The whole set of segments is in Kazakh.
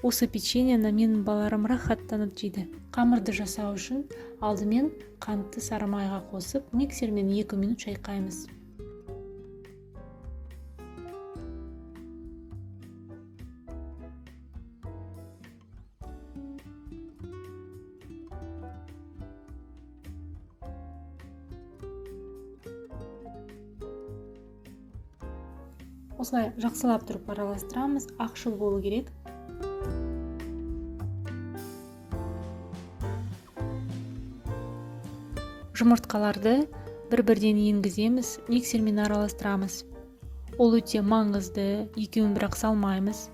Осы печеньені менің баларым рахаттанып жейді. Қамырды жасау үшін алдымен қантты сары майға қосып, миксермен 2 минут шайқаймыз. Осылай жақсылап тұрып араластырамыз, ақшыл болу керек. Жұмыртқаларды бір-бірден енгіземіз, миксермен араластырамыз. Ол өте маңызды, екеуін бірақ салмаймыз.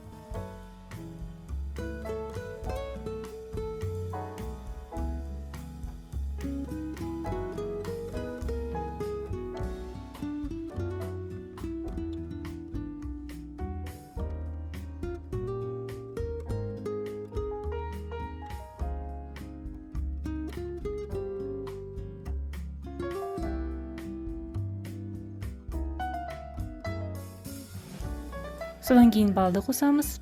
Содан кейін балды қосамыз.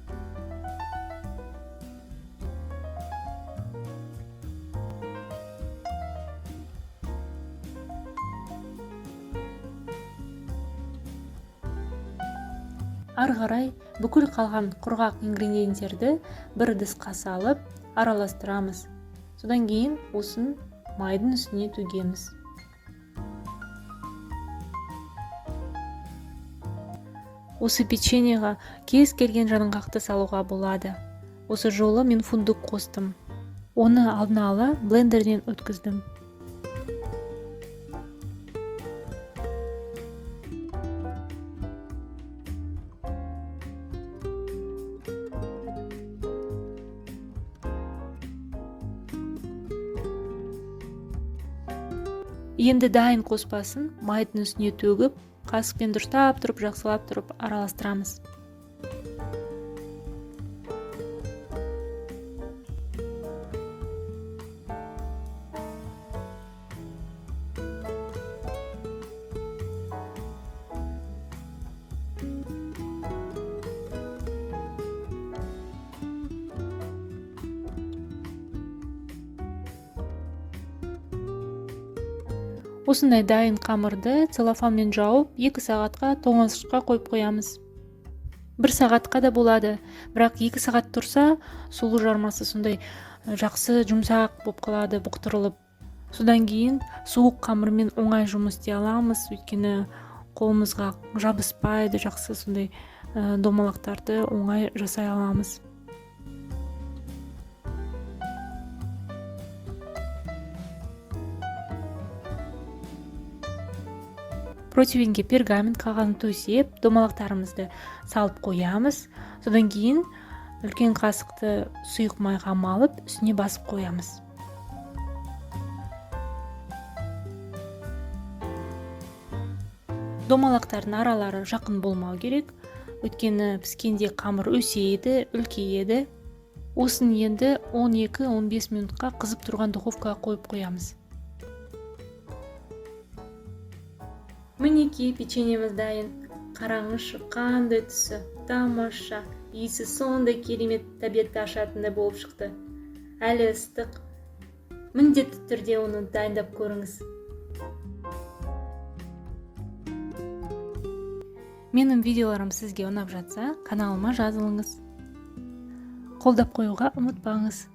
Ары қарай бүкіл қалған құрғақ ингредиенттерді бір ыдысқа салып араластырамыз. Содан кейін осын майдың үстіне төгеміз. Осы печеньеға кез келген жаңғақты салуға болады. Осы жолы мен фундук қостым. Оны алдын ала блендерден өткіздім. Енді дайын қоспасын майдың үстіне төгіп, қасықпен дұрыстап тұрып, жақсылап тұрып араластырамыз. Осындай дайын қамырды целлофанмен жауып, 2 сағатқа тоңазытқышқа қойып қоямыз. 1 сағатқа да болады, бірақ 2 сағат тұрса, сұлу жармасы сондай жақсы жұмсақ болып қалады, бұқтырылып. Содан кейін суық қамырмен оңай жұмыс істей аламыз, өйткені қолымызға жабыспайды, жақсы сондай домалақтарды оңай жасай аламыз. Противенге пергамент қағазын төсеп, домалақтарымызды салып қоямыз. Содан кейін үлкен қасықты сұйық майға малып, үстіне басып қоямыз. Домалақтардың аралары жақын болмау керек, өйткені піскенде қамыр өсейді, үлкейеді. Осын енді 12-15 минутқа қызып тұрған духовкаға қойып қоямыз. Мінеки печеньеміз дайын. Қараңызшы, қандай түсі, тамаша, иісі сондай керемет, тәбетті ашатындай болып шықты. Әлі ыстық. Міндетті түрде оны дайындап көріңіз. Менің видеоларым сізге ұнап жатса, каналыма жазылыңыз. Қолдап қоюға ұмытпаңыз.